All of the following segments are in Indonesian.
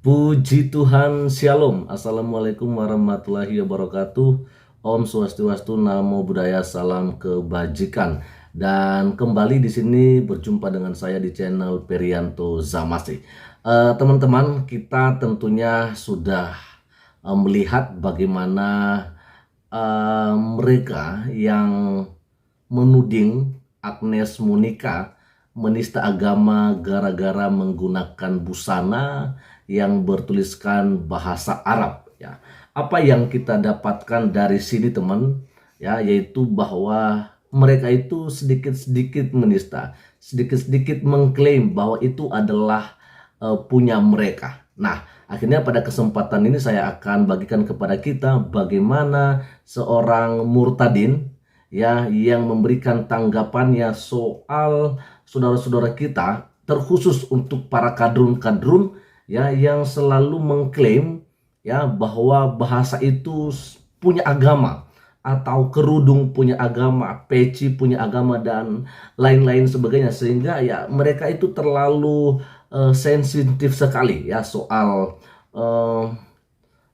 Puji Tuhan, Shalom. Assalamualaikum warahmatullahi wabarakatuh. Om Swastiastu, Namo Buddhaya, Salam Kebajikan. Dan kembali di sini berjumpa dengan saya di channel Perianto Zamasi. Teman-teman, kita tentunya sudah melihat bagaimana mereka yang menuding Agnes Monica menista agama gara-gara menggunakan busana yang bertuliskan bahasa Arab ya. Apa yang kita dapatkan dari sini teman ya, yaitu bahwa mereka itu sedikit-sedikit menista, sedikit-sedikit mengklaim bahwa itu adalah punya mereka. Nah, akhirnya pada kesempatan ini saya akan bagikan kepada kita bagaimana seorang murtadin ya yang memberikan tanggapannya soal saudara-saudara kita, terkhusus untuk para kadrun-kadrun ya yang selalu mengklaim ya bahwa bahasa itu punya agama, atau kerudung punya agama, peci punya agama, dan lain-lain sebagainya, sehingga ya mereka itu terlalu sensitif sekali ya soal uh,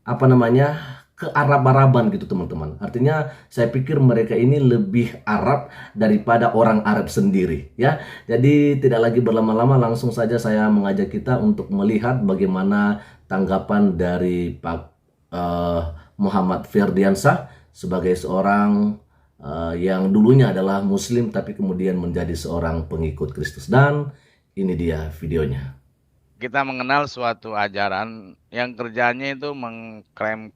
apa namanya, kearab-araban gitu teman-teman. Artinya saya pikir mereka ini lebih Arab daripada orang Arab sendiri ya. Jadi tidak lagi berlama-lama, langsung saja saya mengajak kita untuk melihat bagaimana tanggapan dari Pak Muhammad Ferdiansah sebagai seorang yang dulunya adalah Muslim tapi kemudian menjadi seorang pengikut Kristus. Dan ini dia videonya. Kita mengenal suatu ajaran yang kerjanya itu mengklaim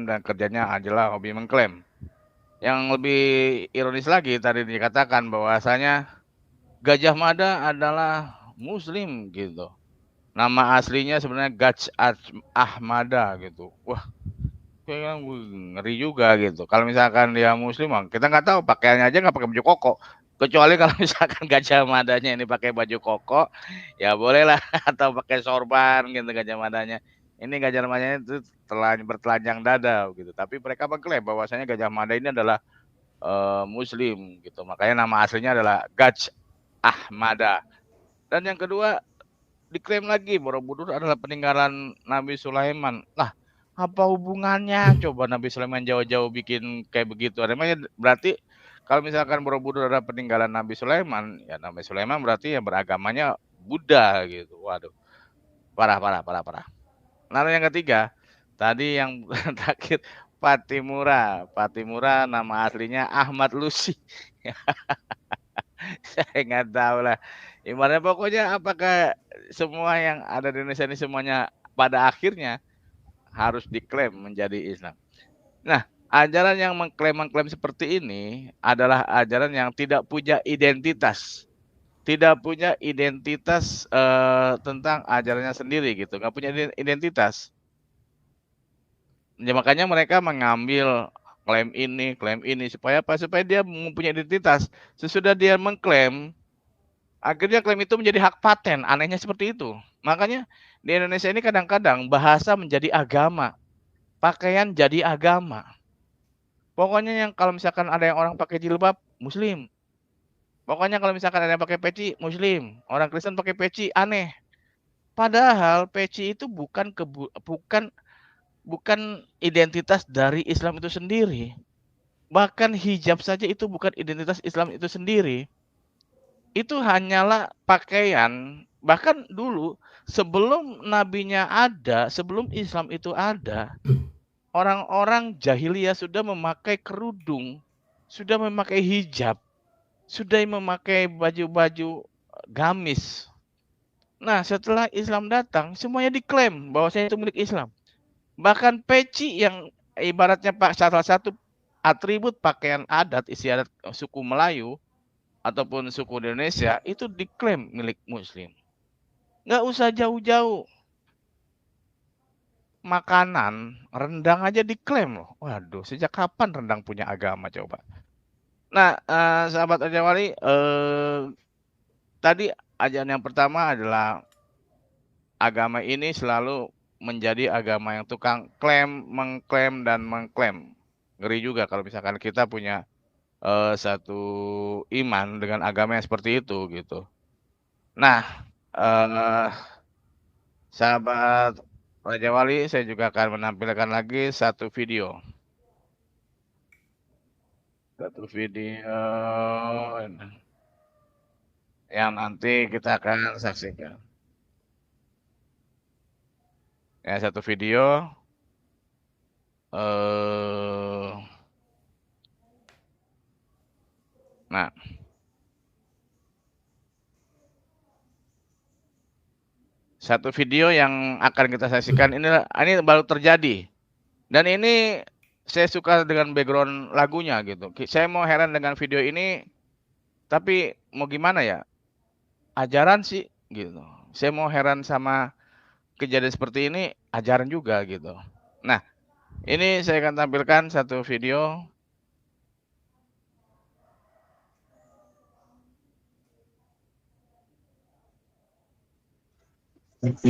dan kerjanya adalah hobi mengklaim. Yang lebih ironis lagi tadi dikatakan bahwasanya Gajah Mada adalah Muslim gitu. Nama aslinya sebenarnya Ahmada gitu. Wah, kayaknya ngeri juga gitu. Kalau misalkan dia Muslim, kita nggak tahu pakaiannya aja nggak pakai baju koko. Kecuali kalau misalkan Gajah Madanya ini pakai baju koko, ya bolehlah atau pakai sorban gitu Gajah Madanya. Ini Gajah Madanya itu bertelanjang dada gitu. Tapi mereka mengklaim bahwasanya Gajah Mada ini adalah Muslim gitu. Makanya nama aslinya adalah Gajah Ahmada. Dan yang kedua diklaim lagi Borobudur adalah peninggalan Nabi Sulaiman. Lah, apa hubungannya coba Nabi Sulaiman jauh-jauh bikin kayak begitu? Namanya berarti kalau misalkan Borobudur adalah peninggalan Nabi Sulaiman, ya Nabi Sulaiman berarti ya beragamanya Buddha gitu. Waduh, parah parah parah parah. Lalu yang ketiga, tadi yang terakhir Patimura. Patimura nama aslinya Ahmad Lusi. Saya nggak tahu lah. Ibaratnya pokoknya apakah semua yang ada di Indonesia ini semuanya pada akhirnya harus diklaim menjadi Islam. Nah, ajaran yang mengklaim seperti ini adalah ajaran yang tidak punya identitas. Tidak punya identitas tentang ajarannya sendiri gitu. Nggak punya identitas. Ya, makanya mereka mengambil klaim ini supaya apa? Supaya dia mempunyai identitas. Sesudah dia mengklaim, akhirnya klaim itu menjadi hak paten, anehnya seperti itu. Makanya di Indonesia ini kadang-kadang bahasa menjadi agama, pakaian jadi agama. Pokoknya yang kalau misalkan ada yang orang pakai jilbab, Muslim. Pokoknya kalau misalkan ada yang pakai peci, Muslim. Orang Kristen pakai peci, aneh. Padahal peci itu bukan identitas dari Islam itu sendiri. Bahkan hijab saja itu bukan identitas Islam itu sendiri. Itu hanyalah pakaian. Bahkan dulu sebelum nabinya ada, sebelum Islam itu ada, orang-orang jahiliyah sudah memakai kerudung, sudah memakai hijab, sudah memakai baju-baju gamis. Nah, setelah Islam datang, semuanya diklaim bahwasanya itu milik Islam. Bahkan peci yang ibaratnya Pak salah satu atribut pakaian adat istiadat suku Melayu ataupun suku di Indonesia itu diklaim milik Muslim. Nggak usah jauh-jauh. Makanan, rendang aja diklaim loh. Waduh, sejak kapan rendang punya agama coba? Nah, sahabat Raja Wali, tadi ajaran yang pertama adalah agama ini selalu menjadi agama yang tukang mengklaim dan mengklaim. Ngeri juga kalau misalkan kita punya satu iman dengan agama yang seperti itu gitu. Nah, Sahabat Raja Wali, saya juga akan menampilkan lagi satu video. Satu video yang nanti kita akan saksikan. Ya, satu video. Nah, satu video yang akan kita saksikan ini baru terjadi. Dan ini saya suka dengan background lagunya gitu. Saya mau heran dengan video ini, tapi mau gimana ya? Ajaran sih gitu. Saya mau heran sama kejadian seperti ini, ajaran juga gitu. Nah, ini saya akan tampilkan satu video. Iya,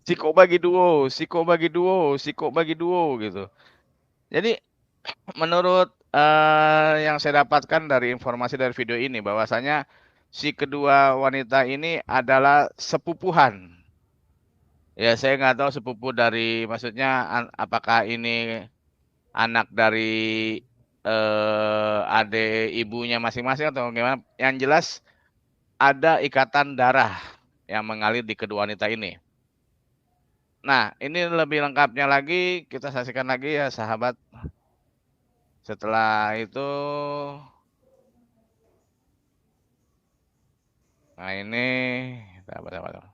siko bagi duo, siko bagi duo, siko bagi duo gitu. Jadi menurut yang saya dapatkan dari informasi dari video ini bahwasanya si kedua wanita ini adalah sepupuhan. Ya, saya nggak tahu sepupu dari maksudnya apakah ini anak dari adik ibunya masing-masing atau gimana. Yang jelas ada ikatan darah yang mengalir di kedua wanita ini. Nah, ini lebih lengkapnya lagi kita saksikan lagi ya sahabat. Setelah itu, nah ini, sahabat-sahabat.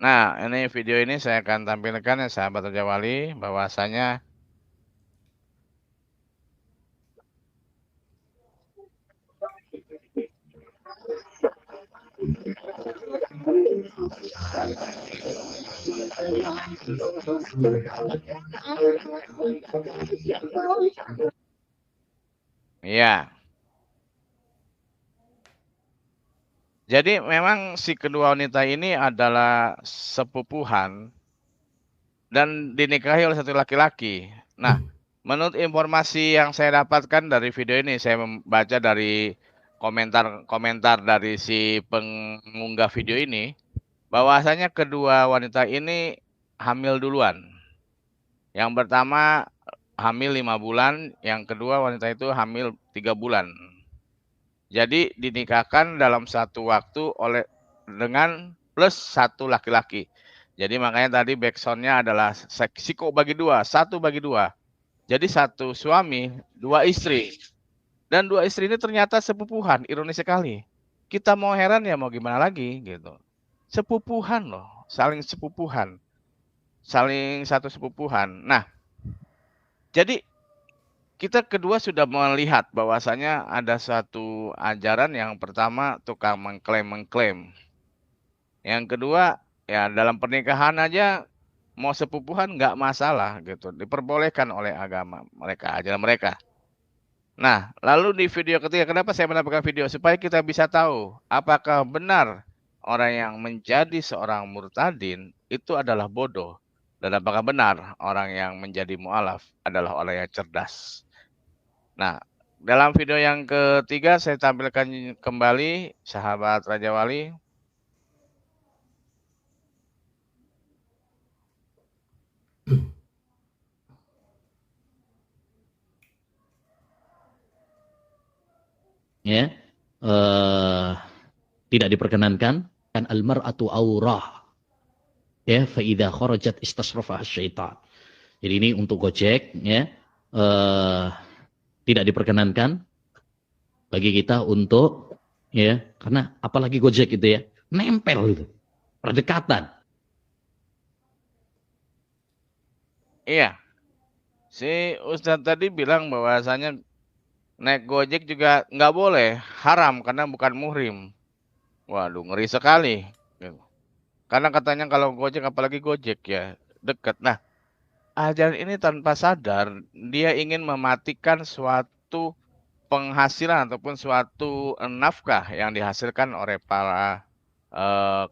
Nah, ini video ini saya akan tampilkan ya sahabat Raja Wali bahwasanya ya. Jadi memang si kedua wanita ini adalah sepupuhan dan dinikahi oleh satu laki-laki. Nah, menurut informasi yang saya dapatkan dari video ini, saya membaca dari komentar-komentar dari si pengunggah video ini, bahwasanya kedua wanita ini hamil duluan. Yang pertama hamil 5 bulan, yang kedua wanita itu hamil 3 bulan. Jadi dinikahkan dalam satu waktu dengan plus satu laki-laki. Jadi makanya tadi backsoundnya adalah siko bagi dua, satu bagi dua. Jadi satu suami, dua istri. Dan dua istri ini ternyata sepupuhan, ironis sekali. Kita mau heran ya mau gimana lagi gitu. Sepupuhan loh, saling sepupuhan. Saling satu sepupuhan. Nah, jadi kita kedua sudah melihat bahwasanya ada satu ajaran yang pertama tukang mengklaim-mengklaim. Yang kedua, ya dalam pernikahan aja mau sepupuhan nggak masalah gitu. Diperbolehkan oleh agama mereka, ajaran mereka. Nah, lalu di video ketiga, kenapa saya menampilkan video? Supaya kita bisa tahu apakah benar orang yang menjadi seorang murtadin itu adalah bodoh. Dan apakah benar orang yang menjadi mu'alaf adalah orang yang cerdas. Nah, dalam video yang ketiga saya tampilkan kembali sahabat Raja Wali. ya, tidak diperkenankan, kan al-mar'atu aurah, ya, fa idza kharajat istasrafaha syaitan. Jadi ini untuk Gojek, ya, tidak diperkenankan bagi kita untuk, ya, karena apalagi Gojek itu ya, nempel itu, berdekatan. Iya, si Ustadz tadi bilang bahwasanya naik Gojek juga nggak boleh, haram karena bukan muhrim. Waduh, ngeri sekali. Gitu. Karena katanya kalau Gojek, apalagi Gojek ya, dekat. Nah, ajaran ini tanpa sadar, dia ingin mematikan suatu penghasilan ataupun suatu nafkah yang dihasilkan oleh para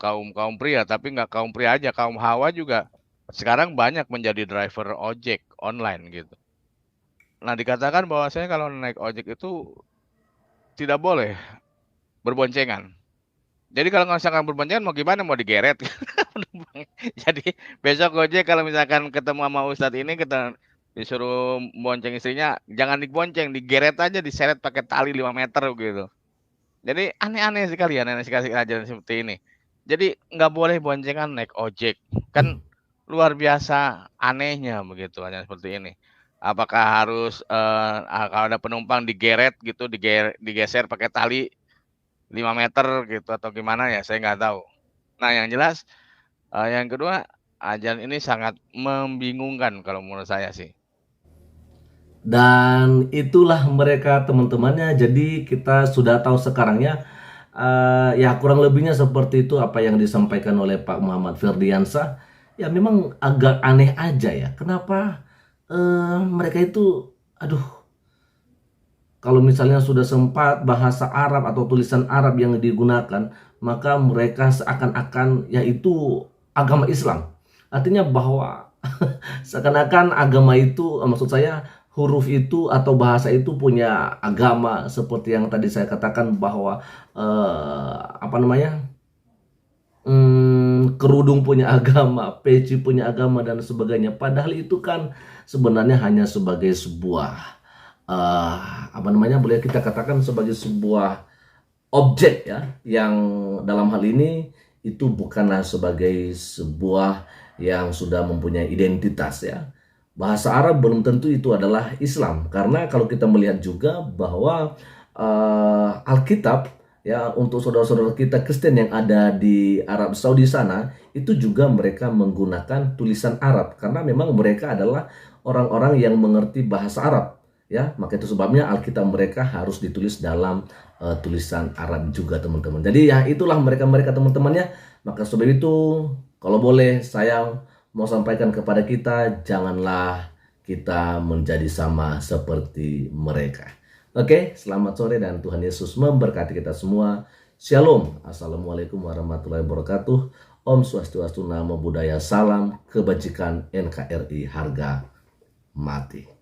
kaum pria, tapi nggak kaum pria aja, kaum hawa juga sekarang banyak menjadi driver ojek online gitu. Nah, dikatakan bahwasanya kalau naik ojek itu tidak boleh berboncengan. Jadi kalau misalkan berboncengan mau gimana, mau digeret? Jadi besok Gojek kalau misalkan ketemu sama Ustadz ini, kita disuruh bonceng istrinya, jangan dibonceng, digeret aja, diseret pakai tali 5 meter gitu. Jadi aneh-aneh sekali ajaran seperti ini. Jadi nggak boleh boncengan naik ojek. Kan luar biasa anehnya begitu ajaran seperti ini. Apakah harus kalau ada penumpang digeret gitu, digeser pakai tali 5 meter gitu atau gimana ya, saya nggak tahu. Nah, yang jelas yang kedua, ajaran ini sangat membingungkan kalau menurut saya sih. Dan itulah mereka teman-temannya. Jadi kita sudah tahu sekarangnya, ya kurang lebihnya seperti itu apa yang disampaikan oleh Pak Muhammad Firdiansah. Ya memang agak aneh aja ya. Kenapa mereka itu, aduh, kalau misalnya sudah sempat bahasa Arab atau tulisan Arab yang digunakan, maka mereka seakan-akan yaitu agama Islam. Artinya bahwa seakan-akan agama itu, maksud saya huruf itu atau bahasa itu punya agama, seperti yang tadi saya katakan bahwa apa namanya, kerudung punya agama, peci punya agama dan sebagainya. Padahal itu kan sebenarnya hanya sebagai sebuah apa namanya, boleh kita katakan sebagai sebuah objek ya, yang dalam hal ini itu bukanlah sebagai sebuah yang sudah mempunyai identitas ya. Bahasa Arab belum tentu itu adalah Islam, karena kalau kita melihat juga bahwa Alkitab ya, untuk saudara-saudara kita Kristen yang ada di Arab Saudi sana, itu juga mereka menggunakan tulisan Arab karena memang mereka adalah orang-orang yang mengerti bahasa Arab ya. Maka itu sebabnya Alkitab mereka harus ditulis dalam tulisan Arab juga, teman-teman. Jadi ya itulah mereka-mereka teman-temannya. Maka sebab itu, kalau boleh saya mau sampaikan kepada kita, janganlah kita menjadi sama seperti mereka. Oke, selamat sore dan Tuhan Yesus memberkati kita semua. Shalom. Assalamualaikum warahmatullahi wabarakatuh. Om Swastiastu, Namo Buddhaya, salam kebajikan, NKRI harga mati.